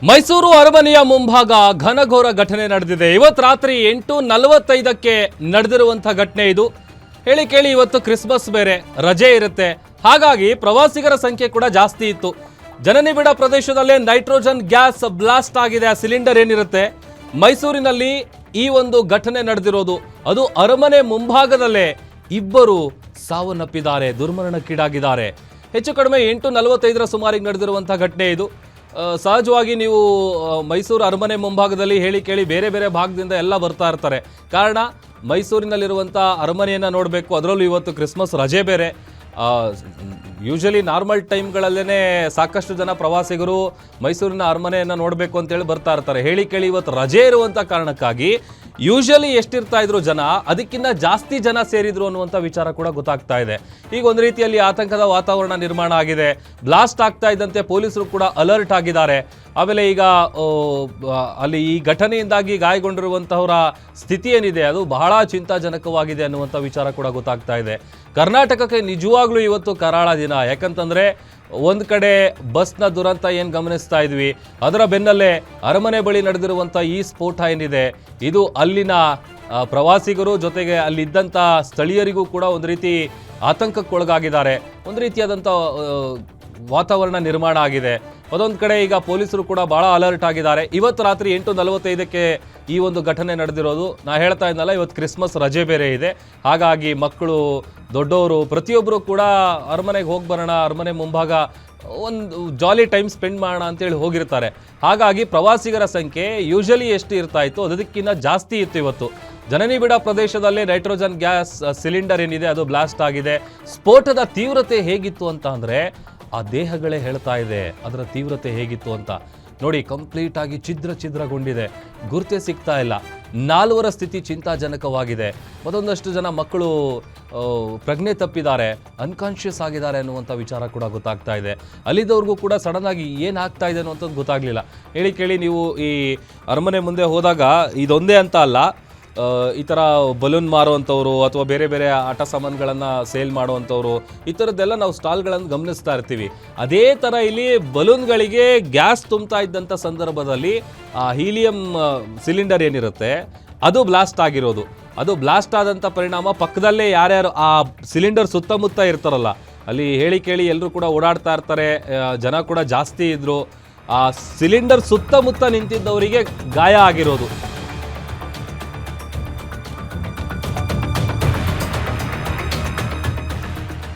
ಮೈಸೂರು ಅರಮನೆಯ ಮುಂಭಾಗ ಘನಘೋರ ಘಟನೆ ನಡೆದಿದೆ. ಇವತ್ತು ರಾತ್ರಿ 8:45ಕ್ಕೆ ನಡೆದಿರುವಂತಹ ಘಟನೆ ಇದು. ಹೇಳಿ ಕೇಳಿ ಇವತ್ತು ಕ್ರಿಸ್ಮಸ್ ಬೇರೆ, ರಜೆ ಇರುತ್ತೆ. ಹಾಗಾಗಿ ಪ್ರವಾಸಿಗರ ಸಂಖ್ಯೆ ಕೂಡ ಜಾಸ್ತಿ ಇತ್ತು. ಜನನಿಬಿಡ ಪ್ರದೇಶದಲ್ಲೇ ನೈಟ್ರೋಜನ್ ಗ್ಯಾಸ್ ಬ್ಲಾಸ್ಟ್ ಆಗಿದೆ. ಆ ಸಿಲಿಂಡರ್ ಏನಿರುತ್ತೆ, ಮೈಸೂರಿನಲ್ಲಿ ಈ ಒಂದು ಘಟನೆ ನಡೆದಿರೋದು. ಅದು ಅರಮನೆ ಮುಂಭಾಗದಲ್ಲೇ ಇಬ್ಬರು ಸಾವನ್ನಪ್ಪಿದ್ದಾರೆ, ದುರ್ಮರಣಕ್ಕೀಡಾಗಿದ್ದಾರೆ. ಹೆಚ್ಚು ಕಡಿಮೆ 8:45 ಸುಮಾರಿಗೆ ನಡೆದಿರುವಂತಹ ಘಟನೆ ಇದು. ಸಹಜವಾಗಿ ನೀವು ಮೈಸೂರು ಅರಮನೆ ಮುಂಭಾಗದಲ್ಲಿ ಹೇಳಿ ಕೇಳಿ ಬೇರೆ ಬೇರೆ ಭಾಗದಿಂದ ಎಲ್ಲ ಬರ್ತಾ ಇರ್ತಾರೆ. ಕಾರಣ ಮೈಸೂರಿನಲ್ಲಿರುವಂಥ ಅರಮನೆಯನ್ನು ನೋಡಬೇಕು, ಅದರಲ್ಲೂ ಇವತ್ತು ಕ್ರಿಸ್ಮಸ್ ರಜೆ ಬೇರೆ. ಯೂಶಲಿ ನಾರ್ಮಲ್ ಟೈಮ್ಗಳಲ್ಲೇ ಸಾಕಷ್ಟು ಜನ ಪ್ರವಾಸಿಗರು ಮೈಸೂರಿನ ಅರಮನೆಯನ್ನು ನೋಡಬೇಕು ಅಂತೇಳಿ ಬರ್ತಾ ಇರ್ತಾರೆ. ಹೇಳಿ ಕೇಳಿ ಇವತ್ತು ರಜೆ ಇರುವಂಥ ಕಾರಣಕ್ಕಾಗಿ ಯೂಶಲಿ ಎಷ್ಟಿರ್ತಾ ಇದ್ರು ಜನ, ಅದಕ್ಕಿಂತ ಜಾಸ್ತಿ ಜನ ಸೇರಿದ್ರು ಅನ್ನುವಂಥ ವಿಚಾರ ಕೂಡ ಗೊತ್ತಾಗ್ತಾ ಇದೆ. ಈಗ ಒಂದು ರೀತಿಯಲ್ಲಿ ಆತಂಕದ ವಾತಾವರಣ ನಿರ್ಮಾಣ ಆಗಿದೆ. ಬ್ಲಾಸ್ಟ್ ಆಗ್ತಾ ಇದ್ದಂತೆ ಪೊಲೀಸರು ಕೂಡ ಅಲರ್ಟ್ ಆಗಿದ್ದಾರೆ. ಆಮೇಲೆ ಈಗ ಅಲ್ಲಿ ಈ ಘಟನೆಯಿಂದಾಗಿ ಗಾಯಗೊಂಡಿರುವಂತಹವರ ಸ್ಥಿತಿ ಏನಿದೆ ಅದು ಬಹಳ ಚಿಂತಾಜನಕವಾಗಿದೆ ಅನ್ನುವಂಥ ವಿಚಾರ ಕೂಡ ಗೊತ್ತಾಗ್ತಾ ಇದೆ. ಕರ್ನಾಟಕಕ್ಕೆ ನಿಜವಾಗ್ಲೂ ಇವತ್ತು ಕರಾಳ ದಿನ. ಯಾಕಂತಂದರೆ ಒಂದು ಕಡೆ ಬಸ್ನ ದುರಂತ ಏನು ಗಮನಿಸ್ತಾ ಇದ್ವಿ, ಅದರ ಬೆನ್ನಲ್ಲೇ ಅರಮನೆ ಬಳಿ ನಡೆದಿರುವಂಥ ಈ ಸ್ಫೋಟ ಏನಿದೆ, ಇದು ಅಲ್ಲಿನ ಪ್ರವಾಸಿಗರು ಜೊತೆಗೆ ಅಲ್ಲಿದ್ದಂಥ ಸ್ಥಳೀಯರಿಗೂ ಕೂಡ ಒಂದು ರೀತಿ ಆತಂಕಕ್ಕೊಳಗಾಗಿದ್ದಾರೆ. ಒಂದು ರೀತಿಯಾದಂಥ ವಾತಾವರಣ ನಿರ್ಮಾಣ ಆಗಿದೆ. ಅದೊಂದು ಕಡೆ ಈಗ ಪೊಲೀಸರು ಕೂಡ ಬಹಳ ಅಲರ್ಟ್ ಆಗಿದ್ದಾರೆ. ಇವತ್ತು ರಾತ್ರಿ 8:45ಕ್ಕೆ ಈ ಒಂದು ಘಟನೆ ನಡೆದಿರೋದು. ನಾ ಹೇಳ್ತಾ ಇದ್ನಲ್ಲ, ಇವತ್ತು ಕ್ರಿಸ್ಮಸ್ ರಜೆ ಬೇರೆ ಇದೆ. ಹಾಗಾಗಿ ಮಕ್ಕಳು, ದೊಡ್ಡವರು ಪ್ರತಿಯೊಬ್ಬರು ಕೂಡ ಅರಮನೆಗೆ ಹೋಗಿ ಬರೋಣ, ಅರಮನೆ ಮುಂಭಾಗ ಒಂದು ಜಾಲಿ ಟೈಮ್ ಸ್ಪೆಂಡ್ ಮಾಡೋಣ ಅಂತೇಳಿ ಹೋಗಿರ್ತಾರೆ. ಹಾಗಾಗಿ ಪ್ರವಾಸಿಗರ ಸಂಖ್ಯೆ ಯೂಶಲಿ ಎಷ್ಟು ಇರ್ತಾ ಇತ್ತು ಅದಕ್ಕಿಂತ ಜಾಸ್ತಿ ಇತ್ತು ಇವತ್ತು. ಜನನಿಬಿಡ ಪ್ರದೇಶದಲ್ಲಿ ನೈಟ್ರೋಜನ್ ಗ್ಯಾಸ್ ಸಿಲಿಂಡರ್ ಏನಿದೆ ಅದು ಬ್ಲಾಸ್ಟ್ ಆಗಿದೆ. ಸ್ಫೋಟದ ತೀವ್ರತೆ ಹೇಗಿತ್ತು ಅಂತ ಅಂದರೆ ಆ ದೇಹಗಳೇ ಹೇಳ್ತಾ ಇದೆ ಅದರ ತೀವ್ರತೆ ಹೇಗಿತ್ತು ಅಂತ. ನೋಡಿ, ಕಂಪ್ಲೀಟ್ ಆಗಿ ಛಿದ್ರಗೊಂಡಿದೆ, ಗುರುತೇ ಸಿಗ್ತಾ ಇಲ್ಲ. 4 ಸ್ಥಿತಿ ಚಿಂತಾಜನಕವಾಗಿದೆ. ಮತ್ತೊಂದಷ್ಟು ಜನ ಮಕ್ಕಳು ಪ್ರಜ್ಞೆ ತಪ್ಪಿದ್ದಾರೆ, ಅನ್ಕಾನ್ಷಿಯಸ್ ಆಗಿದ್ದಾರೆ ಅನ್ನುವಂಥ ವಿಚಾರ ಕೂಡ ಗೊತ್ತಾಗ್ತಾ ಇದೆ. ಅಲ್ಲಿದ್ದವ್ರಿಗೂ ಕೂಡ ಸಡನ್ ಆಗಿ ಏನಾಗ್ತಾ ಇದೆ ಅನ್ನುವಂಥದ್ದು ಗೊತ್ತಾಗಲಿಲ್ಲ. ಹೇಳಿ ಕೇಳಿ ನೀವು ಈ ಅರಮನೆ ಮುಂದೆ ಹೋದಾಗ ಇದೊಂದೇ ಅಂತ ಅಲ್ಲ, ಈ ಥರ ಬಲೂನ್ ಮಾರುವಂಥವ್ರು ಅಥವಾ ಬೇರೆ ಬೇರೆ ಆಟ ಸಾಮಾನುಗಳನ್ನು ಸೇಲ್ ಮಾಡುವಂಥವ್ರು, ಈ ಥರದ್ದೆಲ್ಲ ನಾವು ಸ್ಟಾಲ್ಗಳನ್ನು ಗಮನಿಸ್ತಾ ಇರ್ತೀವಿ. ಅದೇ ಥರ ಇಲ್ಲಿ ಬಲೂನ್ಗಳಿಗೆ ಗ್ಯಾಸ್ ತುಂಬ್ತಾ ಇದ್ದಂಥ ಸಂದರ್ಭದಲ್ಲಿ ಆ ಹೀಲಿಯಂ ಸಿಲಿಂಡರ್ ಏನಿರುತ್ತೆ ಅದು ಬ್ಲಾಸ್ಟ್ ಆಗಿರೋದು. ಅದು ಬ್ಲಾಸ್ಟ್ ಆದಂಥ ಪರಿಣಾಮ ಪಕ್ಕದಲ್ಲೇ ಯಾರ್ಯಾರು ಆ ಸಿಲಿಂಡರ್ ಸುತ್ತಮುತ್ತ ಇರ್ತಾರಲ್ಲ, ಅಲ್ಲಿ ಹೇಳಿ ಕೇಳಿ ಎಲ್ಲರೂ ಕೂಡ ಓಡಾಡ್ತಾ ಇರ್ತಾರೆ, ಜನ ಕೂಡ ಜಾಸ್ತಿ ಇದ್ದರು. ಆ ಸಿಲಿಂಡರ್ ಸುತ್ತಮುತ್ತ ನಿಂತಿದ್ದವರಿಗೆ ಗಾಯ ಆಗಿರೋದು.